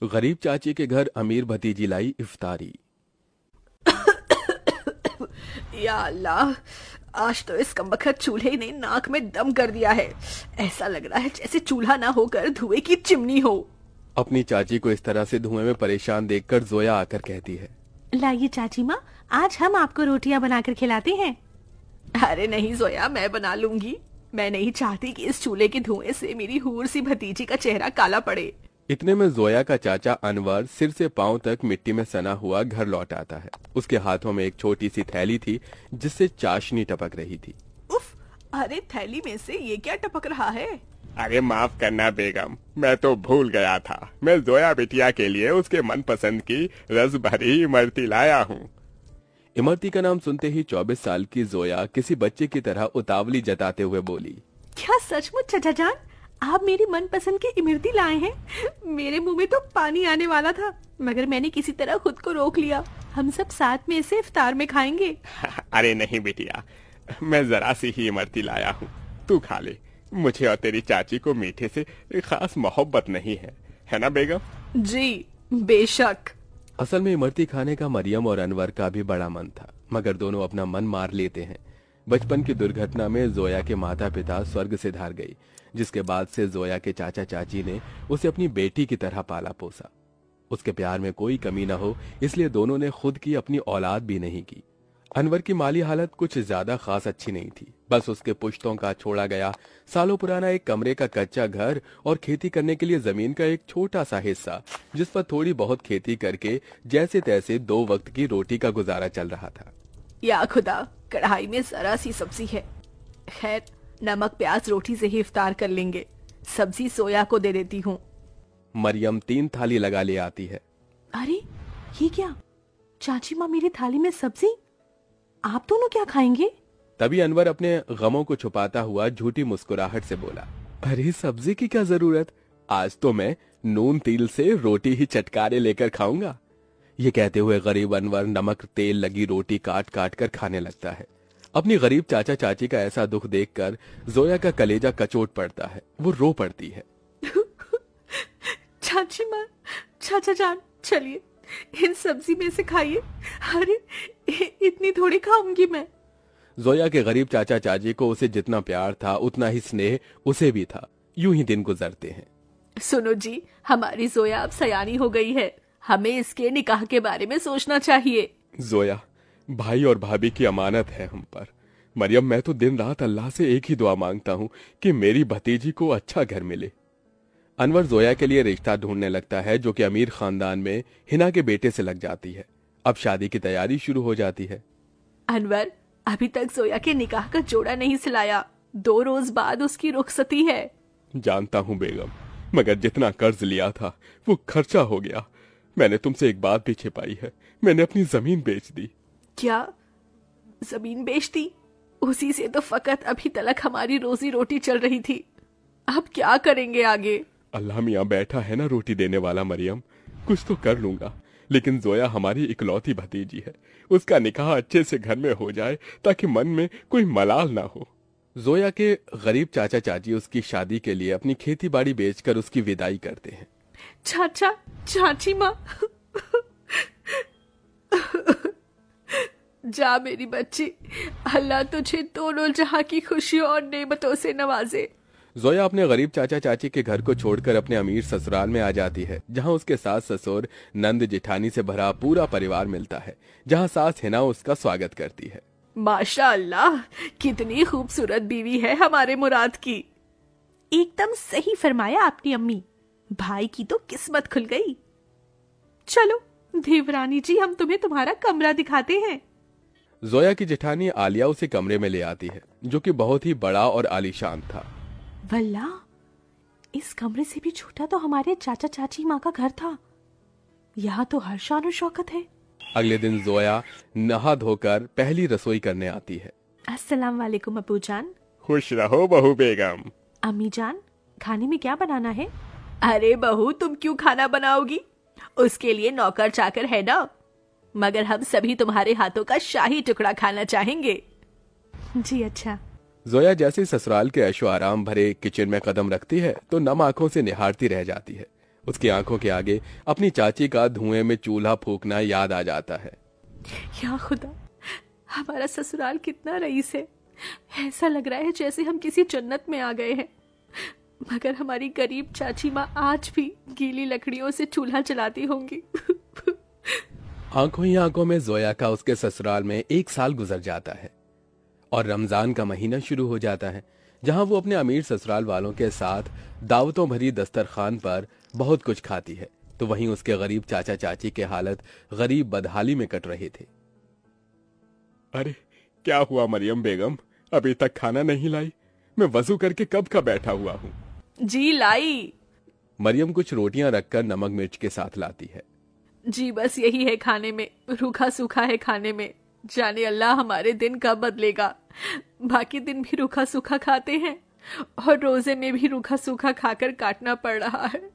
गरीब चाची के घर अमीर भतीजी लाई इफ्तारी। या अल्लाह, आज तो इस कमबख्त चूल्हे ने नाक में दम कर दिया है। ऐसा लग रहा है जैसे चूल्हा ना होकर धुएं की चिमनी हो। अपनी चाची को इस तरह से धुएं में परेशान देखकर जोया आकर कहती है, लाइए चाची माँ, आज हम आपको रोटियां बनाकर खिलाते हैं। अरे नहीं जोया, मैं बना लूंगी। मैं नहीं चाहती कि इस चूल्हे के धुएं से मेरी हूर सी भतीजी का चेहरा काला पड़े। इतने में जोया का चाचा अनवर सिर से पांव तक मिट्टी में सना हुआ घर लौट आता है। उसके हाथों में एक छोटी सी थैली थी जिससे चाशनी टपक रही थी। उफ, अरे थैली में से ये क्या टपक रहा है? अरे माफ करना बेगम, मैं तो भूल गया था। मैं जोया बिटिया के लिए उसके मनपसंद की रस भरी इमरती लाया हूँ। इमरती का नाम सुनते ही 24 साल की जोया किसी बच्चे की तरह उतावली जताते हुए बोली, क्या सचमुच चाचा जान, आप मेरी मनपसंद की इमरती लाए हैं? मेरे मुंह में तो पानी आने वाला था, मगर मैंने किसी तरह खुद को रोक लिया। हम सब साथ में इसे इफ्तार में खाएंगे। अरे नहीं बिटिया, मैं जरा सी ही इमरती लाया हूँ, तू खा ले। मुझे और तेरी चाची को मीठे से खास मोहब्बत नहीं है ना बेगम? जी बेशक। असल में इमरती खाने का मरियम और अनवर का भी बड़ा मन था, मगर दोनों अपना मन मार लेते हैं। बचपन की दुर्घटना में जोया के माता पिता स्वर्ग से धार गई, जिसके बाद से जोया के चाचा चाची ने उसे अपनी बेटी की तरह पाला पोसा। उसके प्यार में कोई कमी न हो, इसलिए दोनों ने खुद की अपनी औलाद भी नहीं की। अनवर की माली हालत कुछ ज्यादा खास अच्छी नहीं थी। बस उसके पुश्तों का छोड़ा गया सालों पुराना एक कमरे का कच्चा घर और खेती करने के लिए जमीन का एक छोटा सा हिस्सा, जिस पर थोड़ी बहुत खेती करके जैसे तैसे 2 वक्त की रोटी का गुजारा चल रहा था। या खुदा, कढ़ाई में जरा सी सब्जी है। खैर, नमक प्याज रोटी से ही इफ्तार कर लेंगे। सब्जी सोया को दे देती हूँ। मरियम 3 थाली लगा ले आती है। अरे ये क्या, चाची माँ मेरी थाली में सब्जी, आप दोनों क्या खाएंगे? तभी अनवर अपने गमों को छुपाता हुआ झूठी मुस्कुराहट से बोला, अरे सब्जी की क्या जरूरत, आज तो मैं नून तिल से रोटी ही चटकारे लेकर खाऊंगा। ये कहते हुए गरीब अनवर नमक तेल लगी रोटी काट काट कर खाने लगता है। अपनी गरीब चाचा चाची का ऐसा दुख देखकर जोया का कलेजा कचोट पड़ता है। वो रो पड़ती है। चाची माँ, चाचा जान, चलिए इन सब्जी में से खाइए। अरे इतनी थोड़ी खाऊंगी मैं। जोया के गरीब चाचा चाची को उसे जितना प्यार था उतना ही स्नेह उसे भी था। यूं ही दिन गुजरते हैं। सुनो जी, हमारी जोया अब सयानी हो गई है। हमें इसके निकाह के बारे में सोचना चाहिए। जोया, भाई और भाभी की अमानत है हम पर। मरियम, मैं तो दिन रात अल्लाह से एक ही दुआ मांगता हूँ कि मेरी भतीजी को अच्छा घर मिले। अनवर जोया के लिए रिश्ता ढूंढने लगता है, जो कि अमीर खानदान में हिना के बेटे से लग जाती है। अब शादी की तैयारी शुरू हो जाती है। अनवर, अभी तक जोया के निकाह का जोड़ा नहीं सिलाया। 2 रोज बाद उसकी रुखसती है। जानता हूँ बेगम, मगर जितना कर्ज लिया था वो खर्चा हो गया। मैंने तुमसे एक बात भी छिपाई है, मैंने अपनी जमीन बेच दी। क्या जमीन बेच दी? उसी से तो फकत अभी तक हमारी रोजी रोटी चल रही थी। अब क्या करेंगे आगे? अल्लाह मियाँ बैठा है ना रोटी देने वाला। मरियम, कुछ तो कर लूंगा, लेकिन जोया हमारी इकलौती भतीजी है। उसका निकाह अच्छे से घर में हो जाए ताकि मन में कोई मलाल ना हो। जोया के गरीब चाचा चाची उसकी शादी के लिए अपनी खेती बाड़ी बेचकर उसकी विदाई करते हैं। चाचा चाची माँ, जा मेरी बच्ची, अल्लाह तुझे दोनों जहां की खुशियों और नेमतों से नवाजे। जोया अपने गरीब चाचा चाची के घर को छोड़कर अपने अमीर ससुराल में आ जाती है, जहां उसके सास ससुर नंद जेठानी से भरा पूरा परिवार मिलता है, जहां सास हिना उसका स्वागत करती है। माशाअल्लाह, कितनी खूबसूरत बीवी है हमारे मुराद की। एकदम सही फरमाया आपने अम्मी, भाई की तो किस्मत खुल गई। चलो देवरानी जी, हम तुम्हें तुम्हारा कमरा दिखाते हैं। जोया की जेठानी आलिया उसे कमरे में ले आती है, जो कि बहुत ही बड़ा और आलीशान था। वल्ला, इस कमरे से भी छोटा तो हमारे चाचा चाची माँ का घर था। यहाँ तो हर शान और शौकत है। अगले दिन जोया नहा धोकर पहली रसोई करने आती है। अस्सलाम वालेकुम अबू जान। खुश रहो बहू बेगम। अम्मी जान, खाने में क्या बनाना है? अरे बहू, तुम क्यों खाना बनाओगी? उसके लिए नौकर चाकर है ना। मगर हम सभी तुम्हारे हाथों का शाही टुकड़ा खाना चाहेंगे। जी अच्छा। जोया जैसे ससुराल के ऐशो आराम भरे किचन में कदम रखती है तो नम आंखों से निहारती रह जाती है। उसकी आंखों के आगे अपनी चाची का धुएं में चूल्हा फूकना याद आ जाता है। या खुदा, हमारा ससुराल कितना रईस है। ऐसा लग रहा है जैसे हम किसी जन्नत में आ गए हैं। मगर हमारी गरीब चाची माँ आज भी गीली लकड़ियों से चूल्हा जलाती होंगी। आंखों ही आंखों में जोया का उसके ससुराल में 1 साल गुजर जाता है और रमजान का महीना शुरू हो जाता है, जहां वो अपने अमीर ससुराल वालों के साथ दावतों भरी दस्तरखान पर बहुत कुछ खाती है, तो वहीं उसके गरीब चाचा चाची के हालत गरीब बदहाली में कट रहे थे। अरे क्या हुआ मरियम बेगम, अभी तक खाना नहीं लाई? मैं वजू करके कब का बैठा हुआ हूँ। जी लाई। मरियम कुछ रोटियां रखकर नमक मिर्च के साथ लाती है। जी बस यही है खाने में, रूखा सूखा है खाने में। जाने अल्लाह हमारे दिन कब बदलेगा। बाकी दिन भी रूखा सूखा खाते हैं और रोजे में भी रूखा सूखा खाकर काटना पड़ रहा है।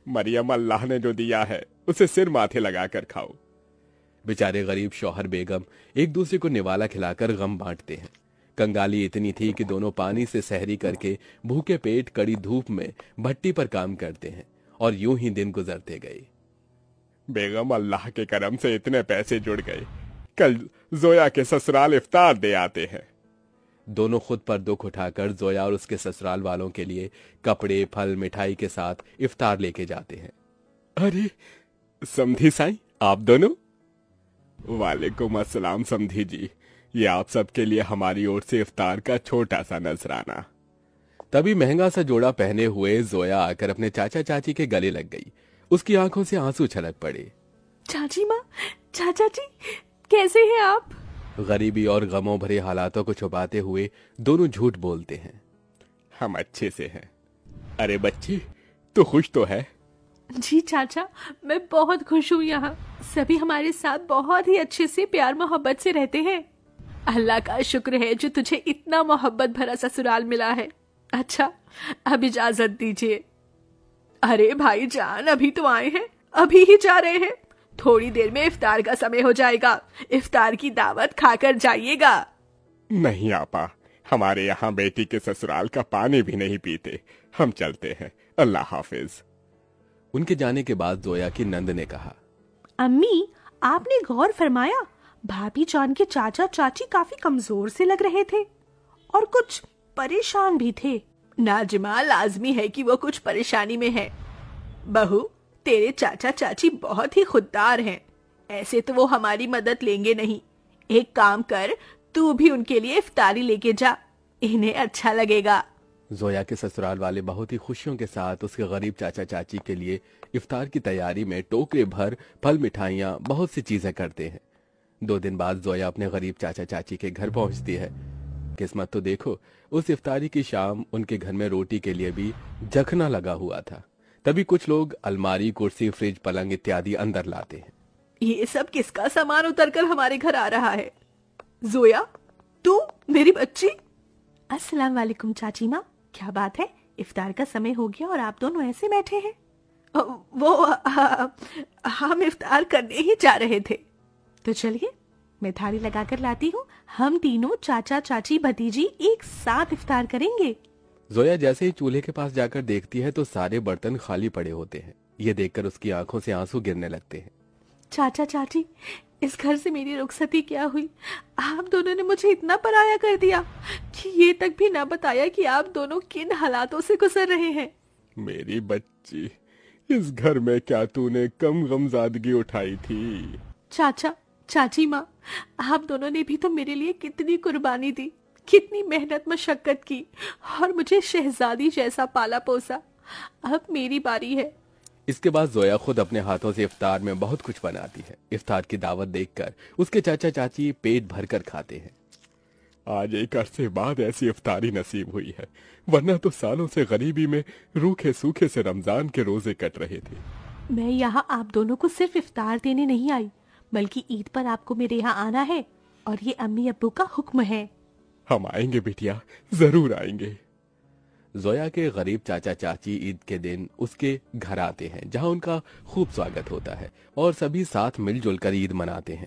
मरियम, अल्लाह ने जो दिया है उसे सिर माथे लगाकर खाओ। बेचारे गरीब शौहर बेगम एक दूसरे को निवाला खिलाकर गम बांटते हैं। कंगाली इतनी थी कि दोनों पानी से सहरी करके भूखे पेट कड़ी धूप में भट्टी पर काम करते हैं और यूं ही दिन गुजरते गए। बेगम, अल्लाह के करम से इतने पैसे जुड़ गए, कल जोया के ससुराल इफ्तार दे आते हैं। दोनों खुद पर दुख उठाकर जोया और उसके ससुराल वालों के लिए कपड़े, फल, मिठाई के साथ इफ्तार लेके जाते हैं। अरे समधी साईं, आप दोनों? वालेकुम अस्सलाम समधी जी, ये आप सबके लिए हमारी ओर से इफ्तार का छोटा सा नजराना। तभी महंगा सा जोड़ा पहने हुए जोया आकर अपने चाचा चाची के गले लग गई। उसकी आंखों से आंसू छलक पड़े। चाची माँ, चाचा जी, कैसे हैं आप? गरीबी और गमों भरे हालातों को छुपाते हुए दोनों झूठ बोलते हैं। हम अच्छे से हैं। अरे बच्ची, तू खुश तो है? जी चाचा, मैं बहुत खुश हूँ। यहाँ सभी हमारे साथ बहुत ही अच्छे से प्यार मोहब्बत से रहते हैं। अल्लाह का शुक्र है जो तुझे इतना मोहब्बत भरा ससुराल मिला है। अच्छा, अब इजाजत दीजिए। अरे भाईजान, अभी तो आए हैं, अभी ही जा रहे हैं। थोड़ी देर में इफ्तार का समय हो जाएगा। इफ्तार की दावत खाकर जाइएगा। नहीं आपा, हमारे यहाँ बेटी के ससुराल का पानी भी नहीं पीते। हम चलते हैं, अल्लाह हाफिज। उनके जाने के बाद जोया की नंद ने कहा, अम्मी, आपने गौर फरमाया भाभी जान के चाचा चाची काफी कमजोर से लग रहे थे और कुछ परेशान भी थे। नाजिमा, लाजमी है कि वो कुछ परेशानी में है। बहू, तेरे चाचा चाची बहुत ही खुददार हैं। ऐसे तो वो हमारी मदद लेंगे नहीं। एक काम कर, तू भी उनके लिए इफ्तारी लेके जा, इन्हें अच्छा लगेगा। जोया के ससुराल वाले बहुत ही खुशियों के साथ उसके गरीब चाचा चाची के लिए इफ्तार की तैयारी में टोकरे भर फल, मिठाइयाँ, बहुत सी चीजें करते हैं। 2 दिन बाद जोया अपने गरीब चाचा चाची के घर पहुंचती है। किस्मत तो देखो, उस इफ्तारी की शाम उनके घर में रोटी के लिए भी जखना लगा हुआ था। तभी कुछ लोग अलमारी, कुर्सी, फ्रिज, पलंग इत्यादि अंदर लाते हैं। ये सब किसका सामान उतर कर हमारे घर आ रहा है? जोया, तू मेरी बच्ची? अस्सलाम वालेकुम चाची माँ, क्या बात है? इफ्तार का समय हो गया और आप दोनों ऐसे बैठे हैं? हम इफ्तार करने ही जा रहे थे। तो चलिए, मैं थाली लगाकर लाती हूँ। हम तीनों चाचा चाची भतीजी एक साथ इफ्तार करेंगे। जोया जैसे ही चूल्हे के पास जाकर देखती है तो सारे बर्तन खाली पड़े होते हैं। ये देखकर उसकी आंखों से आंसू गिरने लगते हैं। चाचा चाची, इस घर से मेरी रुखसती क्या हुई? आप दोनों ने मुझे इतना पराया कर दिया कि ये तक भी ना बताया कि आप दोनों किन हालातों से गुजर रहे हैं। मेरी बच्ची, इस घर में क्या तूने कम गमजादगी उठाई थी? चाचा चाची माँ, आप दोनों ने भी तो मेरे लिए कितनी कुर्बानी दी, कितनी मेहनत मशक्कत की और मुझे शहजादी जैसा पाला पोसा। अब मेरी बारी है। इसके बाद जोया खुद अपने हाथों से इफ्तार में बहुत कुछ बनाती है। इफ्तार की दावत देखकर उसके चाचा चाची पेट भरकर खाते हैं। आज एक अरसे बाद ऐसी इफ्तारी नसीब हुई है, वरना तो सालों से गरीबी में रूखे सूखे से रमजान के रोजे कट रहे थे। मैं यहाँ आप दोनों को सिर्फ इफ्तार देने नहीं आई, बल्कि ईद पर आपको मेरे यहाँ आना है और ये अम्मी अब्बू का हुक्म है। हम आएंगे बिटिया, जरूर आएंगे। जोया के गरीब चाचा चाची ईद के दिन उसके घर आते हैं, जहां उनका खूब स्वागत होता है और सभी साथ मिलजुल कर ईद मनाते हैं।